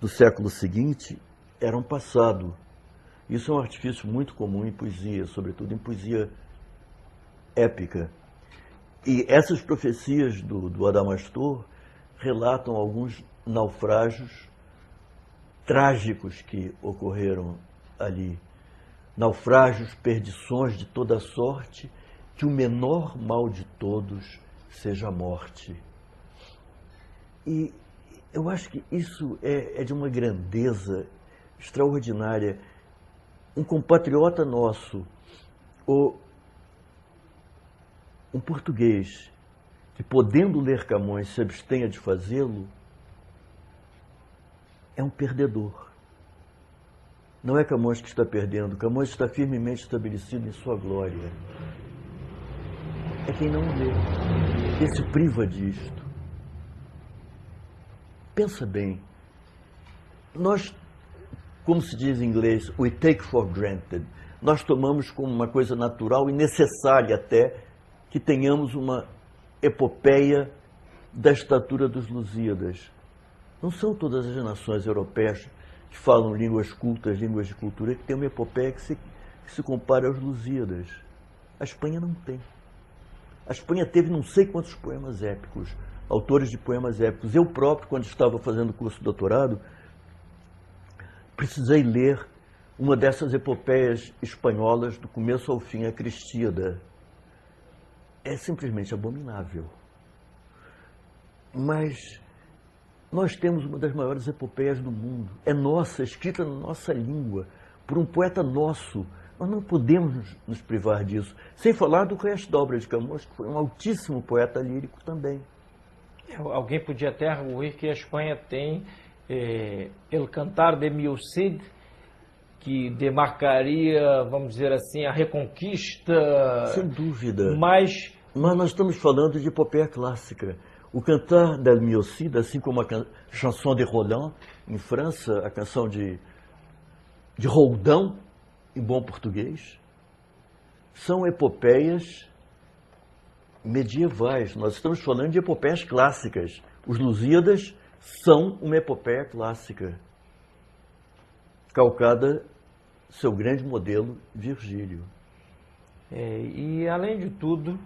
do século seguinte eram passado. Isso é um artifício muito comum em poesia, sobretudo em poesia épica. E essas profecias do Adamastor relatam alguns naufrágios trágicos que ocorreram ali. Naufrágios, perdições de toda sorte, que o menor mal de todos seja a morte. E eu acho que isso é de uma grandeza extraordinária. Um compatriota nosso, um português, que podendo ler Camões se abstenha de fazê-lo, é um perdedor. Não é Camões que está perdendo, Camões está firmemente estabelecido em sua glória. É quem não lê, quem se priva disto. Pensa bem, nós, como se diz em inglês, we take for granted, nós tomamos como uma coisa natural e necessária até que tenhamos uma epopeia da estatura dos Lusíadas. Não são todas as nações europeias que falam línguas cultas, línguas de cultura, que tem uma epopeia que se compara aos Lusíadas. A Espanha não tem. A Espanha teve não sei quantos poemas épicos, autores de poemas épicos. Eu próprio, quando estava fazendo o curso de doutorado, precisei ler uma dessas epopeias espanholas do começo ao fim, a Cristíada. É simplesmente abominável. Mas nós temos uma das maiores epopeias do mundo. É nossa, escrita na nossa língua, por um poeta nosso. Nós não podemos nos privar disso. Sem falar do Reis Dobra de Camões, que foi um altíssimo poeta lírico também. Alguém podia até arguir que a Espanha tem El Cantar de Mil Cid, que demarcaria, vamos dizer assim, a reconquista. Sem dúvida. Mas nós estamos falando de epopeia clássica. O Cantar del Mil Cid, assim como a Chanson de Roland, em França, a canção de Roldão, em bom português, são epopeias medievais. Nós estamos falando de epopeias clássicas. Os Lusíadas são uma epopeia clássica, calcada seu grande modelo, Virgílio. E, além de tudo,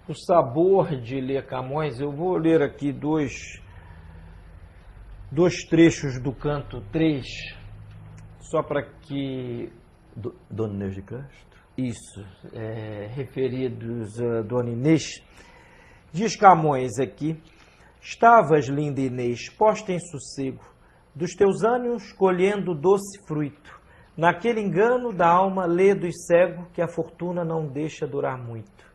o sabor de ler Camões, eu vou ler aqui dois trechos do canto 3, só para que... Dona Inês de Castro? Isso, referidos a Dona Inês. Diz Camões aqui: estavas, linda Inês, posta em sossego, dos teus ânimos colhendo doce fruto, naquele engano da alma ledo e cego que a fortuna não deixa durar muito.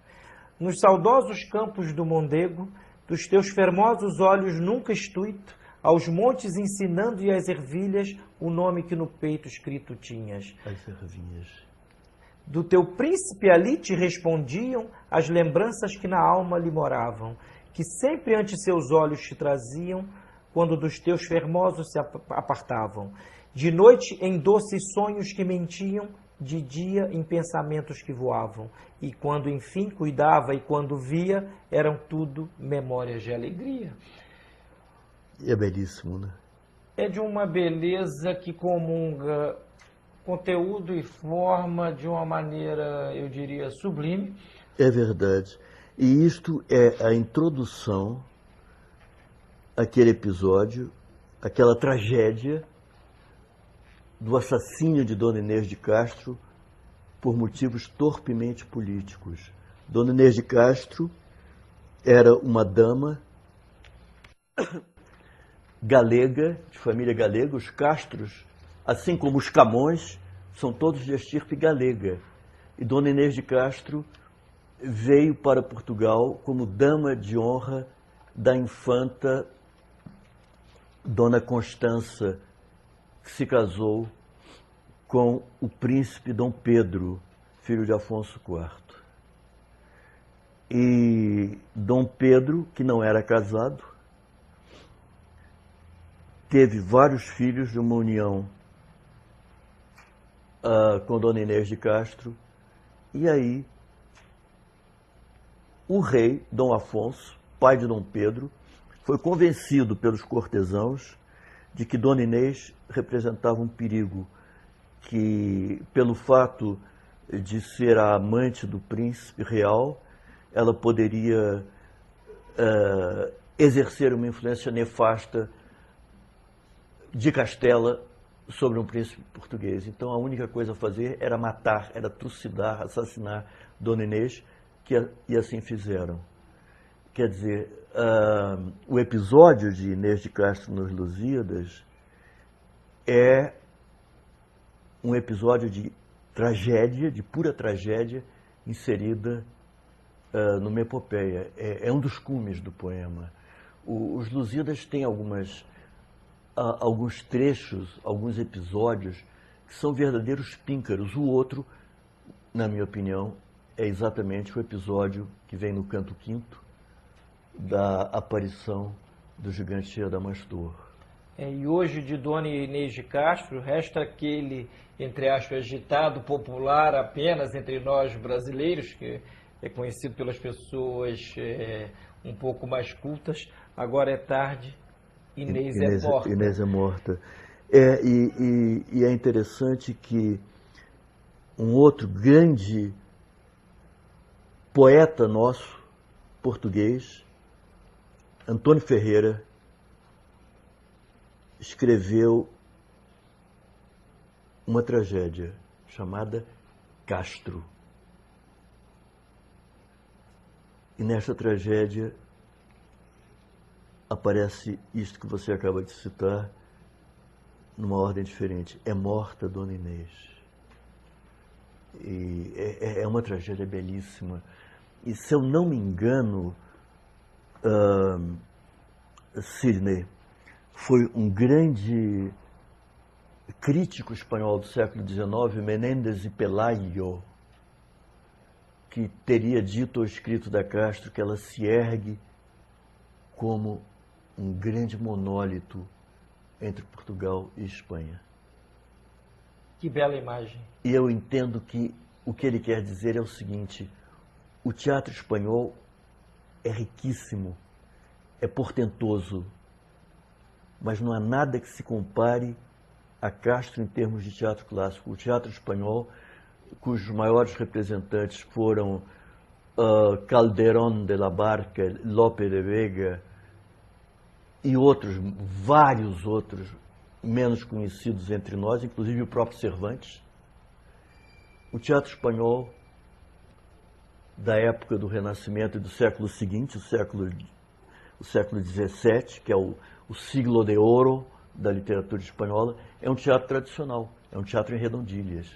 Nos saudosos campos do Mondego, dos teus fermosos olhos nunca estuito, aos montes ensinando e às ervilhas o nome que no peito escrito tinhas. As ervinhas. Do teu príncipe ali te respondiam as lembranças que na alma lhe moravam, que sempre ante seus olhos te traziam, quando dos teus fermosos se apartavam. De noite em doces sonhos que mentiam, de dia em pensamentos que voavam. E quando enfim cuidava e quando via, eram tudo memórias de alegria. E é belíssimo, né? É de uma beleza que comunga conteúdo e forma de uma maneira, eu diria, sublime. É verdade. E isto é a introdução àquele episódio, aquela tragédia do assassínio de Dona Inês de Castro por motivos torpemente políticos. Dona Inês de Castro era uma dama galega, de família galega. Os Castros, assim como os Camões, são todos de estirpe galega. E Dona Inês de Castro veio para Portugal como dama de honra da infanta Dona Constança, que se casou com o príncipe Dom Pedro, filho de Afonso IV. E Dom Pedro, que não era casado, teve vários filhos de uma união com Dona Inês de Castro. E aí, o rei, Dom Afonso, pai de Dom Pedro, foi convencido pelos cortesãos de que Dona Inês representava um perigo, que pelo fato de ser a amante do príncipe real, ela poderia exercer uma influência nefasta de Castela sobre um príncipe português. Então a única coisa a fazer era matar, era trucidar, assassinar Dona Inês, e assim fizeram. Quer dizer, o episódio de Inês de Castro nos Lusíadas é um episódio de tragédia, de pura tragédia, inserida numa epopeia. É um dos cumes do poema. Os Lusíadas têm alguns trechos, alguns episódios que são verdadeiros píncaros. O outro, na minha opinião, é exatamente o episódio que vem no canto quinto da aparição do gigante Adamastor. E hoje de Dona Inês de Castro resta aquele, entre aspas, ditado popular apenas entre nós brasileiros, que é conhecido pelas pessoas um pouco mais cultas: agora é tarde, Inês é morta. Inês é morta. E é interessante que um outro grande poeta nosso, português, Antônio Ferreira, escreveu uma tragédia chamada Castro. E nesta tragédia aparece isto que você acaba de citar, numa ordem diferente. É morta Dona Inês. E é uma tragédia belíssima. E se eu não me engano, Sidney foi um grande crítico espanhol do século XIX, Menéndez y Pelayo, que teria dito ou escrito da Castro que ela se ergue como um grande monólito entre Portugal e Espanha. Que bela imagem. E eu entendo que o que ele quer dizer é o seguinte: o teatro espanhol é riquíssimo, é portentoso, mas não há nada que se compare a Castro em termos de teatro clássico. O teatro espanhol, cujos maiores representantes foram Calderón de la Barca, Lope de Vega e outros, vários outros, menos conhecidos entre nós, inclusive o próprio Cervantes. O teatro espanhol da época do Renascimento e do século seguinte, o século XVII, que é o siglo de ouro da literatura espanhola, é um teatro tradicional, é um teatro em redondilhas.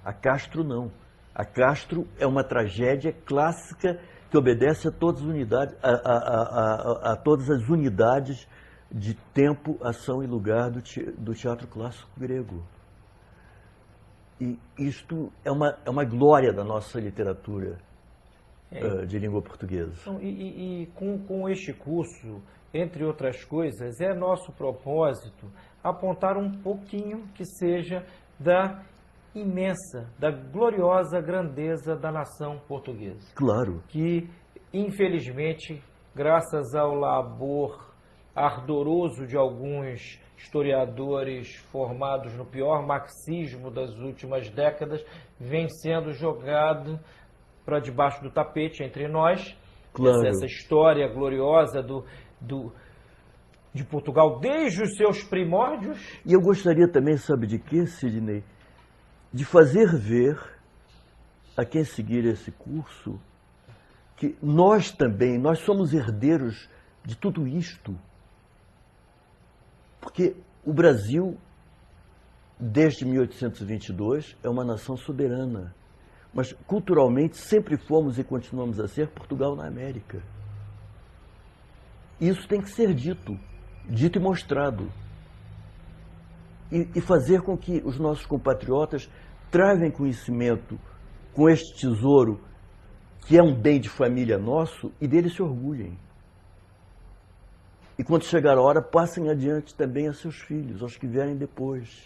A Castro não. A Castro é uma tragédia clássica que obedece a todas as unidades, a todas as unidades de tempo, ação e lugar do teatro clássico grego. E isto é uma glória da nossa literatura de língua portuguesa. Então, com este curso, entre outras coisas, é nosso propósito apontar um pouquinho que seja da imensa, da gloriosa grandeza da nação portuguesa. Claro. Que, infelizmente, graças ao labor ardoroso de alguns historiadores formados no pior marxismo das últimas décadas, vem sendo jogado para debaixo do tapete entre nós. Claro. Essa história gloriosa de Portugal desde os seus primórdios. E eu gostaria também, sabe de quê, Sidney? De fazer ver a quem seguir esse curso que nós também, nós somos herdeiros de tudo isto. Porque o Brasil, desde 1822, é uma nação soberana. Mas, culturalmente, sempre fomos e continuamos a ser Portugal na América. Isso tem que ser dito e mostrado. E fazer com que os nossos compatriotas tragam conhecimento com este tesouro, que é um bem de família nosso, e dele se orgulhem. E quando chegar a hora, passem adiante também a seus filhos, aos que vierem depois.